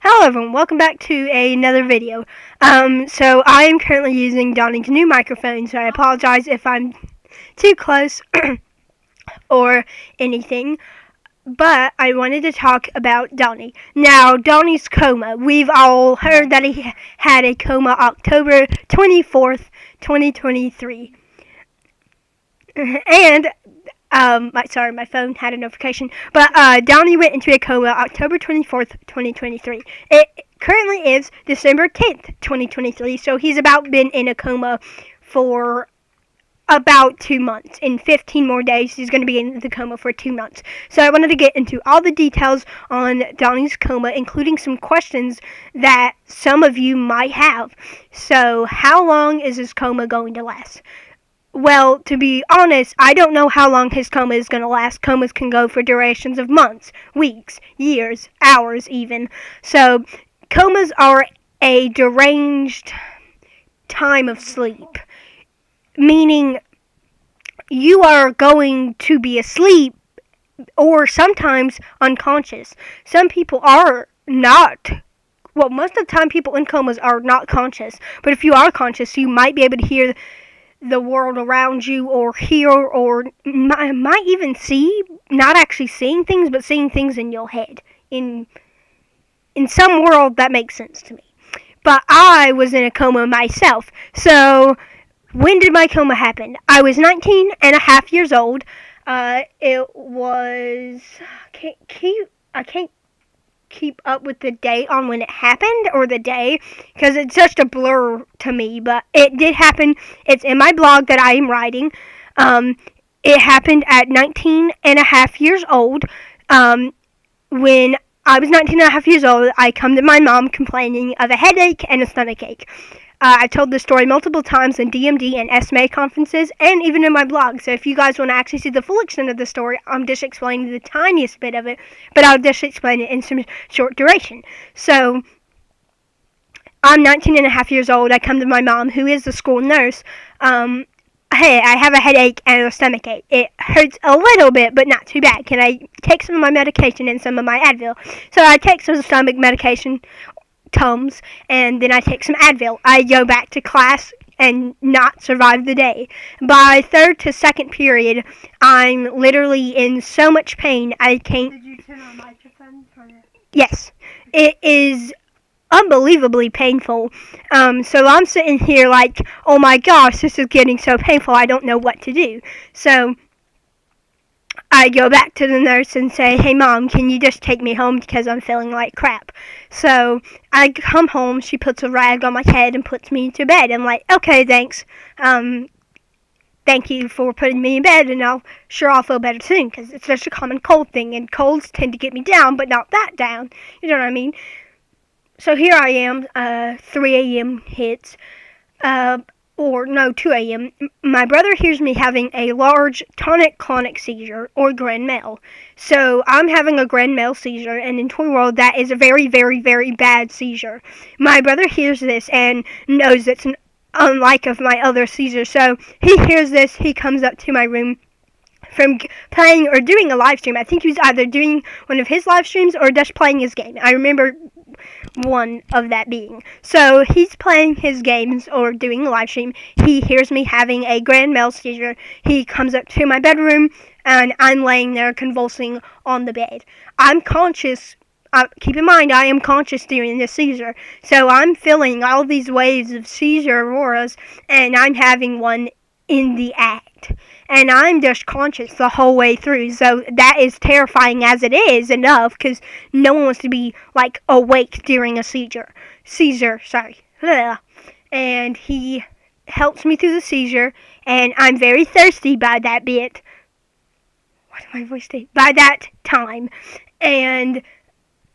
Hello everyone, welcome back to another video. So I am currently using Donny's new microphone, so I apologize if I'm too close or anything. But I wanted to talk about Donny. Now, Donny's coma. We've all heard that he had a coma October 24th, 2023. And my phone had a notification. But Donny went into a coma October 24th, 2023. It currently is December 10th, 2023. So he's about been in a coma for about 2 months. In 15 more days, he's going to be in the coma for 2 months. So I wanted to get into all the details on Donny's coma, including some questions that some of you might have. So how long is his coma going to last? Well, to be honest, I don't know how long his coma is going to last. Comas can go for durations of months, weeks, years, hours even. So, comas are a deranged time of sleep, meaning you are going to be asleep or sometimes unconscious. Some people are not. Well, most of the time people in comas are not conscious. But if you are conscious, you might be able to hear the world around you, or hear, or might even see, not actually seeing things, but seeing things in your head. In some world, that makes sense to me. But I was in a coma myself. So, when did my coma happen? I was 19 and a half years old. It was... I can't keep up with the date on when it happened, or the day, because it's just a blur to me, but it did happen. It's in my blog that I am writing. It happened at 19 and a half years old. When I was 19 and a half years old, I come to my mom complaining of a headache and a stomach ache. I told this story multiple times in DMD and SMA conferences, and even in my blog. So if you guys want to actually see the full extent of the story, I'm just explaining the tiniest bit of it, but I'll just explain it in some short duration. So, I'm 19 and a half years old. I come to my mom, who is the school nurse. Hey, I have a headache and a stomach ache. It hurts a little bit, but not too bad. Can I take some of my medication and some of my Advil? So I take some stomach medication, Tums, and then I take some Advil. I go back to class and not survive the day. By third to second period, I'm literally in so much pain I can't... Did you turn on microphone for it? Yes. It is unbelievably painful. So I'm sitting here like, oh my gosh, this is getting so painful, I don't know what to do. So I go back to the nurse and say, hey mom, can you just take me home because I'm feeling like crap? So I come home, she puts a rag on my head and puts me to bed. I'm like, okay, thanks. Thank you for putting me in bed, and I'll feel better soon, because it's just a common cold thing, and colds tend to get me down, but not that down. You know what I mean? So here I am, 3 a.m. hits, 2 a.m. My brother hears me having a large tonic-clonic seizure, or grand mal. So I'm having a grand mal seizure, and in toy world, that is a very, very, very bad seizure. My brother hears this and knows it's unlike of my other seizures. So he hears this, he comes up to my room from playing or doing a live stream. I think he was either doing one of his live streams or just playing his game. I remember one of that being. So he's playing his games or doing a live stream. He hears me having a grand mal seizure. He comes up to my bedroom, and I'm laying there convulsing on the bed. I'm conscious. Keep in mind, I am conscious during this seizure. So I'm feeling all these waves of seizure auroras, and I'm having one in the act. And I'm just conscious the whole way through. So that is terrifying as it is enough, because no one wants to be, like, awake during a seizure. And he helps me through the seizure, and I'm very thirsty by that bit. What did my voice say? By that time. And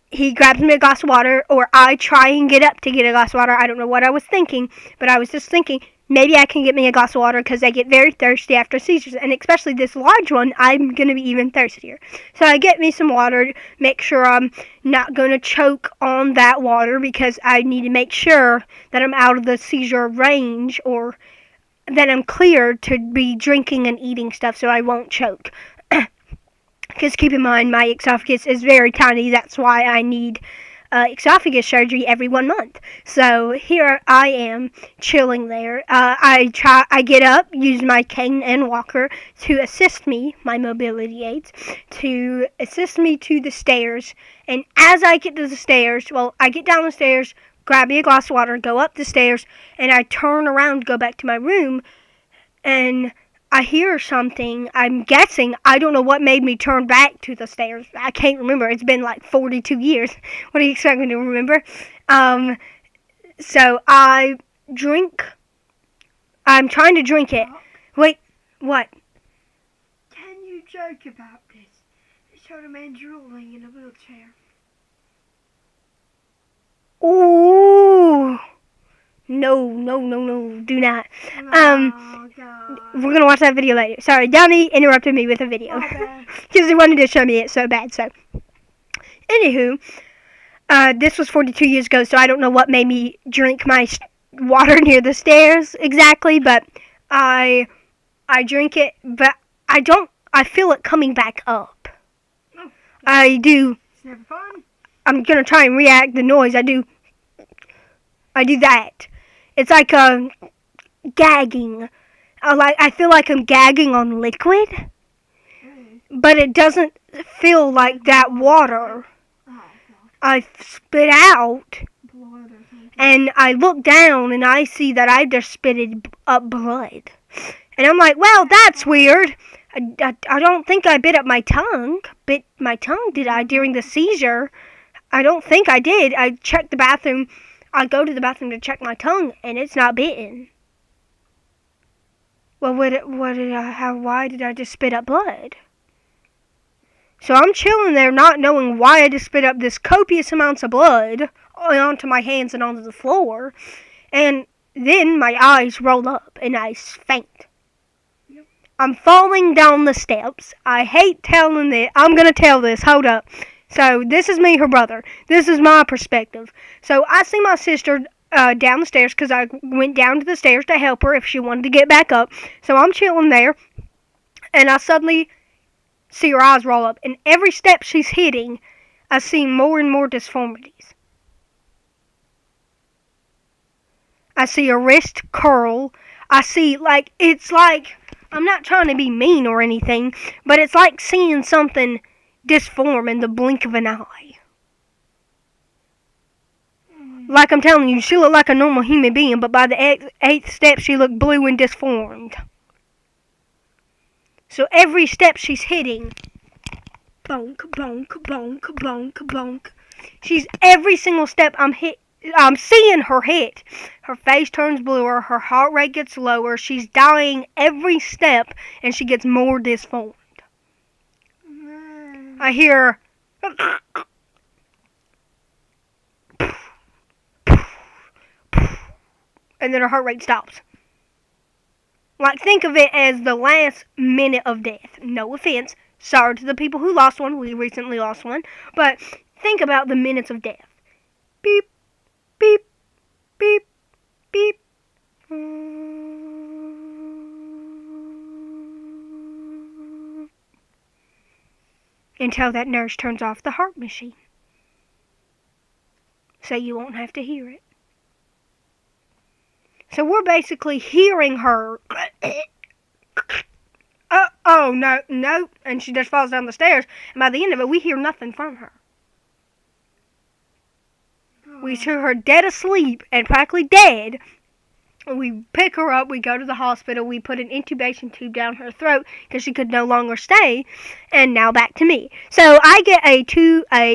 he grabs me a glass of water, or I try and get up to get a glass of water. I don't know what I was thinking, but I was just thinking, maybe I can get me a glass of water, because I get very thirsty after seizures, and especially this large one, I'm going to be even thirstier. So I get me some water, make sure I'm not going to choke on that water, because I need to make sure that I'm out of the seizure range, or that I'm cleared to be drinking and eating stuff so I won't choke. Because keep in mind, my esophagus is very tiny, that's why I need esophagus surgery every 1 month. So here I am chilling there. I get up, use my cane and walker to assist me, my mobility aids, to assist me to the stairs. And as I get to the stairs, I get down the stairs, grab me a glass of water, go up the stairs, and I turn around to go back to my room, and I hear something. I'm guessing. I don't know what made me turn back to the stairs. I can't remember. It's been like 42 years. What do you expect me to remember? So I drink. I'm trying to drink it. Wait, what? Can you joke about this? It showed a man drooling in a wheelchair. Ooh. No, do not. Oh, God. We're going to watch that video later. Sorry, Donny interrupted me with a video. Because he wanted to show me it so bad, so. Anywho, this was 42 years ago, so I don't know what made me drink my water near the stairs exactly, but I drink it, but I feel it coming back up. Oh. I do. It's never fun. I'm going to try and react the noise. I do that. It's like gagging. I feel like I'm gagging on liquid, but it doesn't feel like that water. I spit out, and I look down, and I see that I just spitted up blood. And I'm like, well, that's weird. I don't think I bit my tongue, did I, during the seizure? I don't think I did. I checked the bathroom. I go to the bathroom to check my tongue, and it's not bitten. Well, why did I just spit up blood? So I'm chilling there not knowing why I just spit up this copious amounts of blood onto my hands and onto the floor. And then my eyes roll up, and I faint. Yep. I'm falling down the steps. I hate telling it. I'm going to tell this. Hold up. So, this is me, her brother. This is my perspective. So, I see my sister down the stairs because I went down to the stairs to help her if she wanted to get back up. So, I'm chilling there, and I suddenly see her eyes roll up. And every step she's hitting, I see more and more disformities. I see a wrist curl. I see, it's like, I'm not trying to be mean or anything, but it's like seeing something disform in the blink of an eye. Like I'm telling you, she looked like a normal human being, but by the 8th step, she looked blue and disformed. So every step she's hitting, bonk, bonk, bonk, bonk, bonk. Every single step I'm seeing her hit. Her face turns bluer, her heart rate gets lower, she's dying every step, and she gets more disformed. I hear and then her heart rate stops. Like, think of it as the last minute of death. No offense. Sorry to the people who lost one. We recently lost one. But think about the minutes of death. Beep, beep, beep, beep. Until that nurse turns off the heart machine. So you won't have to hear it. So we're basically hearing her. Oh, no. And she just falls down the stairs. And by the end of it, we hear nothing from her. We hear her dead asleep and practically dead. We pick her up, we go to the hospital, we put an intubation tube down her throat because she could no longer stay, and now back to me. So I get a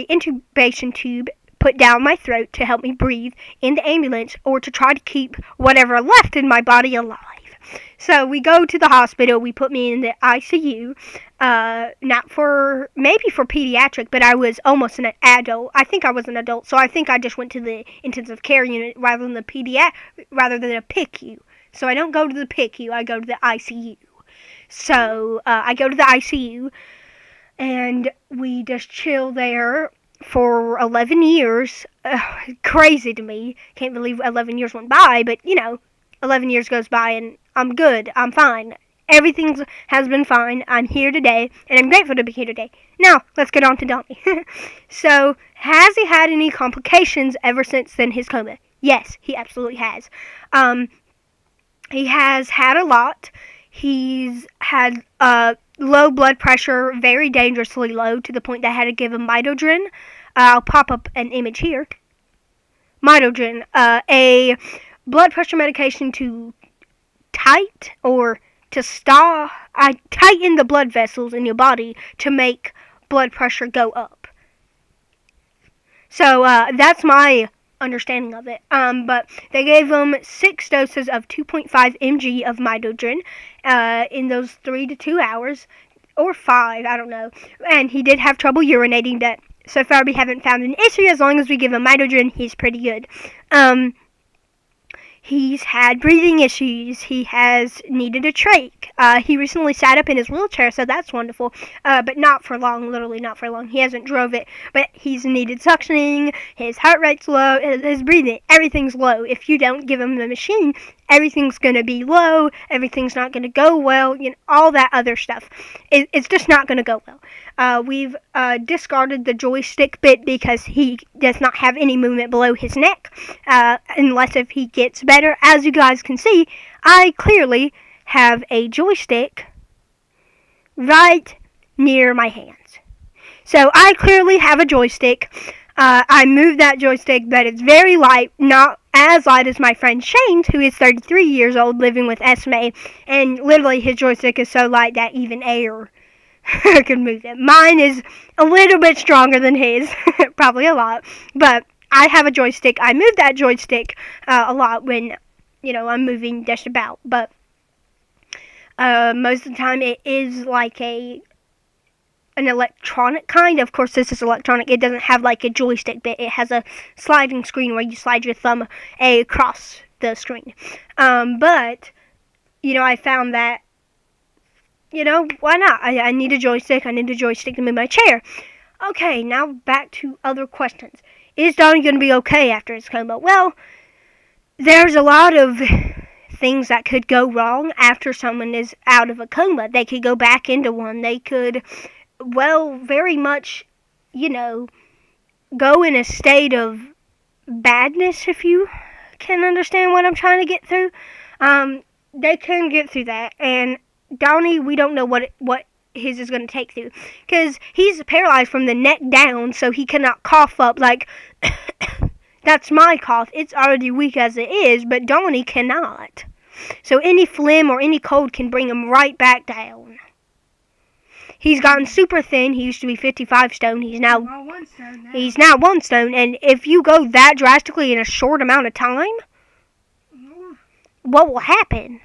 intubation tube put down my throat to help me breathe in the ambulance or to try to keep whatever left in my body alive. So we go to the hospital, we put me in the ICU, maybe for pediatric, but I was almost an adult. I think I was an adult, so I think I just went to the intensive care unit rather than a PICU. So I don't go to the PICU, I go to the ICU. So I go to the ICU, and we just chill there for 11 years. Crazy to me. Can't believe 11 years went by, but 11 years goes by and I'm good. I'm fine. Everything has been fine. I'm here today, and I'm grateful to be here today. Now, let's get on to Donny. So, has he had any complications ever since then his coma? Yes, he absolutely has. He has had a lot. He's had low blood pressure, very dangerously low, to the point that I had to give him midodrine. I'll pop up an image here. Midodrine, a blood pressure medication to tighten the blood vessels in your body to make blood pressure go up. So that's my understanding of it. But they gave him 6 doses of 2.5 mg of midodrine in those 3 to 2 hours, or 5, I don't know. And he did have trouble urinating. That so far we haven't found an issue. As long as we give him midodrine, he's pretty good. He's had breathing issues. He has needed a trach. He recently sat up in his wheelchair, so that's wonderful. But not for long, literally not for long. He hasn't drove it, but he's needed suctioning. His heart rate's low. His breathing, everything's low. If you don't give him the machine, everything's going to be low. Everything's not going to go well. You know, all that other stuff. It's just not going to go well. We've discarded the joystick bit because he does not have any movement below his neck, unless if he gets better. As you guys can see, I clearly have a joystick right near my hands. So I clearly have a joystick. I moved that joystick, but it's very light, not as light as my friend Shane's, who is 33 years old, living with SMA, and literally his joystick is so light that even air can move it. Mine is a little bit stronger than his, probably a lot, but I have a joystick. I move that joystick a lot when, you know, I'm moving just about, but most of the time it is like an electronic kind. Of course, this is electronic. It doesn't have like a joystick bit. It has a sliding screen where you slide your thumb across the screen. But, you know, I found that, you know, why not? I need a joystick. I need a joystick to move my chair. Okay, now back to other questions. Is Donny going to be okay after his coma? Well, there's a lot of things that could go wrong after someone is out of a coma. They could go back into one. They could, well, very much, you know, go in a state of badness, if you can understand what I'm trying to get through. They can get through that, and Donny, we don't know what his is going to take through, because he's paralyzed from the neck down, so he cannot cough up like that's my cough. It's already weak as it is, but Donny cannot. So any phlegm or any cold can bring him right back down. He's gotten super thin. He used to be 55 stone. He's now 1 stone now. He's now 1 stone, and if you go that drastically in a short amount of time, what will happen?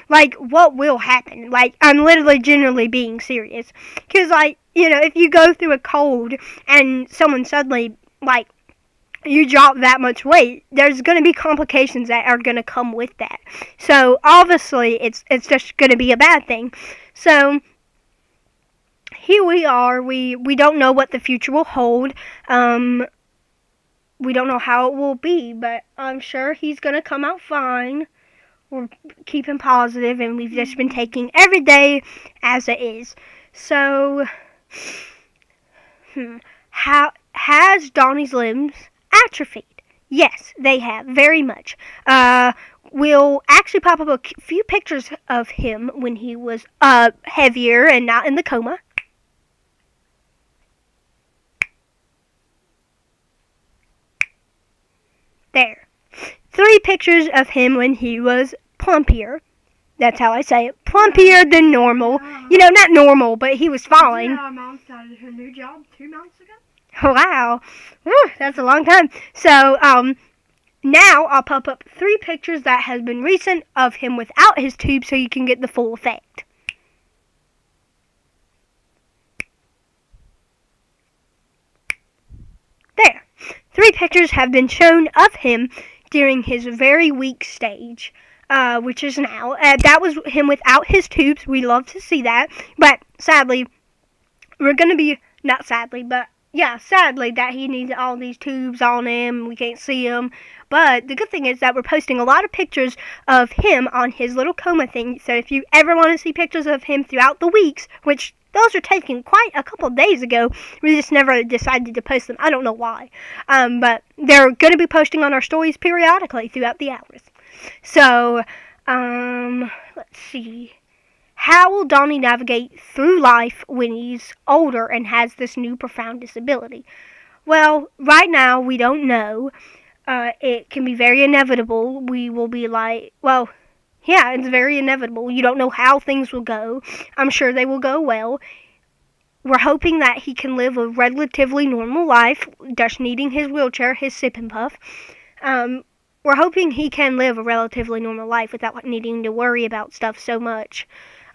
Like, what will happen? Like, I'm literally genuinely being serious. Because, like, you know, if you go through a cold and someone suddenly, like, you drop that much weight, there's going to be complications that are going to come with that. So, obviously, it's just going to be a bad thing. So, here we are. We don't know what the future will hold. We don't know how it will be, but I'm sure he's going to come out fine. We're keeping positive, and we've just been taking every day as it is. So, has Donny's limbs atrophied? Yes, they have, very much. We'll actually pop up a few pictures of him when he was heavier and not in the coma. There. 3 pictures of him when he was plumpier. That's how I say it. Plumpier than normal. You know, not normal, but he was fine. Yeah, Mom started her new job 2 months ago. Wow. Woo, that's a long time. So, now I'll pop up 3 pictures that has been recent of him without his tube so you can get the full effect. There. 3 pictures have been shown of him during his very weak stage, which is now. That was him without his tubes. We love to see that. But sadly, we're going to be, not sadly, but yeah, sadly that he needs all these tubes on him. We can't see him. But the good thing is that we're posting a lot of pictures of him on his little coma thing. So if you ever want to see pictures of him throughout the weeks, which those are taken quite a couple of days ago, we just never decided to post them. I don't know why. But they're going to be posting on our stories periodically throughout the hours. So, let's see. How will Donny navigate through life when he's older and has this new profound disability? Well, right now we don't know. It can be very inevitable. We will be like, well, yeah, it's very inevitable. You don't know how things will go. I'm sure they will go well. We're hoping that he can live a relatively normal life, just needing his wheelchair, his sip and puff. We're hoping he can live a relatively normal life without needing to worry about stuff so much.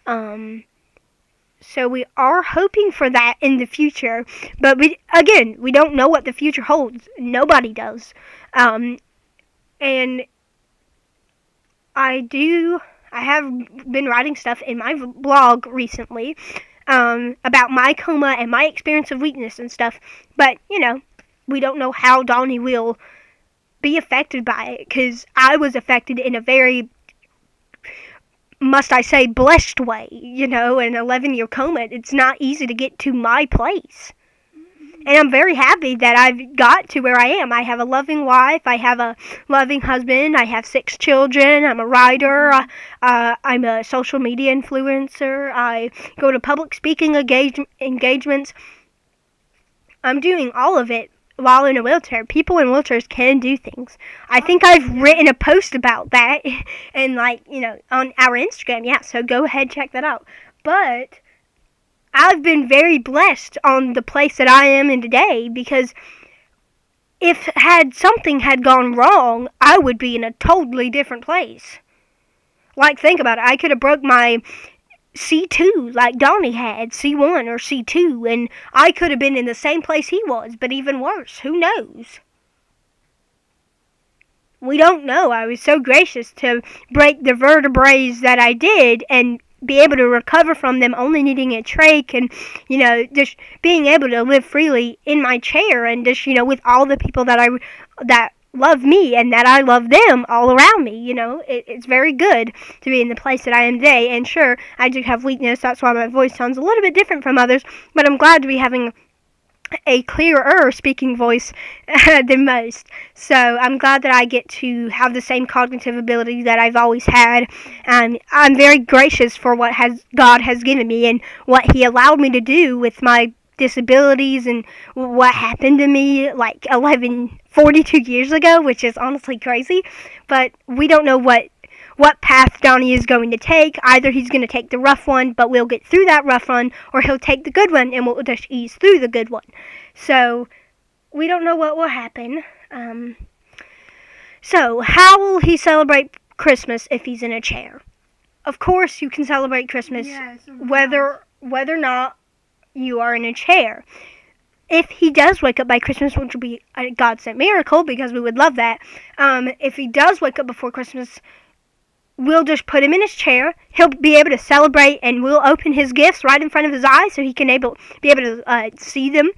So we are hoping for that in the future, but we don't know what the future holds. Nobody does. And I have been writing stuff in my blog recently, about my coma and my experience of weakness and stuff, but, we don't know how Donny will be affected by it, because I was affected in a very, must I say, blessed way, an 11-year coma. It's not easy to get to my place. And I'm very happy that I've got to where I am. I have a loving wife. I have a loving husband. I have 6 children. I'm a writer. I'm a social media influencer. I go to public speaking engagements. I'm doing all of it while in a wheelchair. People in wheelchairs can do things. I think I've written a post about that and on our Instagram. Yeah, so go ahead, check that out. But I've been very blessed on the place that I am in today, because if something had gone wrong, I would be in a totally different place. Like, think about it. I could have broke my C2 like Donny had, C1 or C2, and I could have been in the same place he was, but even worse. Who knows? We don't know. I was so gracious to break the vertebrae that I did and be able to recover from them, only needing a trach, and just being able to live freely in my chair, and just with all the people that love me and that I love them all around me. It's very good to be in the place that I am today. And sure, I do have weakness. That's why my voice sounds a little bit different from others, but I'm glad to be having a clearer speaking voice than most. So I'm glad that I get to have the same cognitive ability that I've always had. And I'm very gracious for what God has given me and what He allowed me to do with my disabilities and what happened to me like 42 years ago, which is honestly crazy. But we don't know what path Donny is going to take. Either he's going to take the rough one, but we'll get through that rough one, or he'll take the good one and we'll just ease through the good one. So we don't know what will happen. So how will he celebrate Christmas if he's in a chair? Of course you can celebrate Christmas whether or not you are in a chair. If he does wake up by Christmas, which will be a God-sent miracle, because we would love that, if he does wake up before Christmas, we'll just put him in his chair. He'll be able to celebrate, and we'll open his gifts right in front of his eyes so he can be able to see them.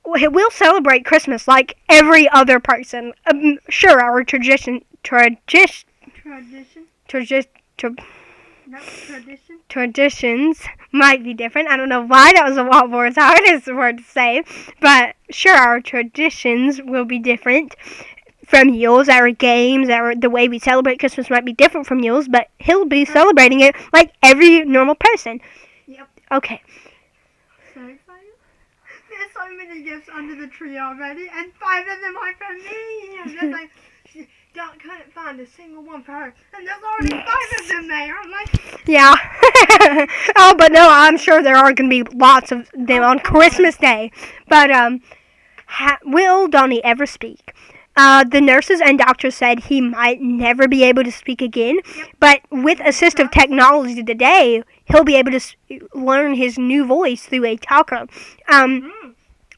We'll celebrate Christmas like every other person. Sure, our traditions might be different. I don't know why that was a lot more. It's the hardest word to say. But sure, our traditions will be different from yours. Our games, the way we celebrate Christmas might be different from yours, but he'll be celebrating it like every normal person. Yep. Okay. So excited. There's so many gifts under the tree already, and 5 of them are from me. And there's like, Doc couldn't find a single one for her, and there's already 5 of them there. I'm like, yeah. Oh, but no, I'm sure there are going to be lots of them on Christmas Day. But will Donny ever speak? The nurses and doctors said he might never be able to speak again, but with assistive technology today, he'll be able to learn his new voice through a talker.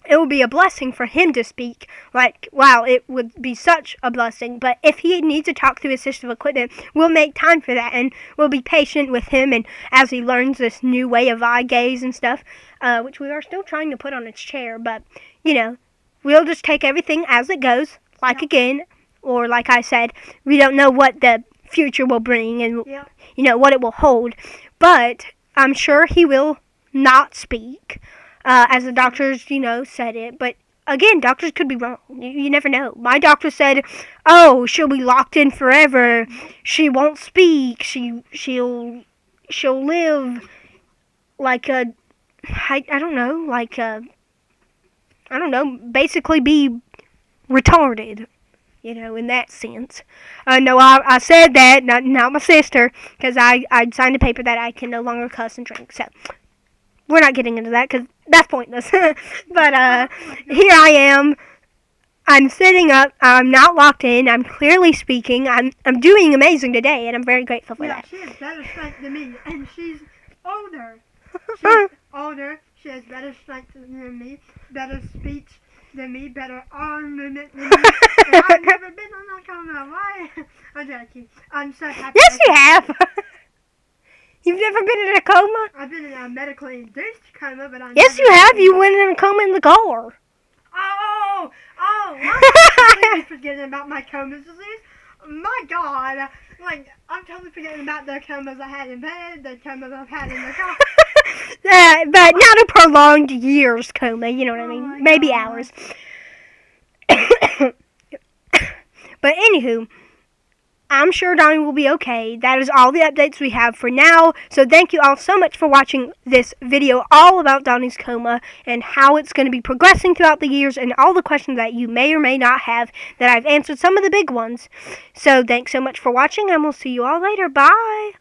it would be a blessing for him to speak. Like, wow, it would be such a blessing. But if he needs to talk through assistive equipment, we'll make time for that, and we'll be patient with him, and as he learns this new way of eye gaze and stuff, which we are still trying to put on his chair, but, you know, we'll just take everything as it goes, like again, or like I said, we don't know what the future will bring and, you know, what it will hold, but I'm sure he will not speak, as the doctors, you know, said it, but again, doctors could be wrong. You never know. My doctor said, "Oh, she'll be locked in forever. She won't speak. She'll live like a, I don't know, like a, I don't know, basically be retarded." You know, in that sense. No, I said that, not my sister, because I signed a paper that I can no longer cuss and drink, so we're not getting into that, because that's pointless. But, here I am. I'm sitting up. I'm not locked in. I'm clearly speaking. I'm doing amazing today, and I'm very grateful for that. She has better strength than me, and she's older. She's older. She has better strength than me, better speech than me, better arm movement than me. And I've never been on a coma. Why? I'm joking. I'm so happy. Yes, you have. You've never been in a coma? I've been in a medically induced coma, but I Yes, you have. You went in a coma in the car. Oh, I'm completely forgetting about my coma disease. My God, like, I'm totally forgetting about the comas I had in bed, the comas I've had in the car. But not a prolonged years coma, you know what I mean? Maybe God. hours. But anywho, I'm sure Donny will be okay. That is all the updates we have for now. So thank you all so much for watching this video all about Donny's coma and how it's going to be progressing throughout the years and all the questions that you may or may not have that I've answered some of the big ones. So thanks so much for watching, and we'll see you all later. Bye!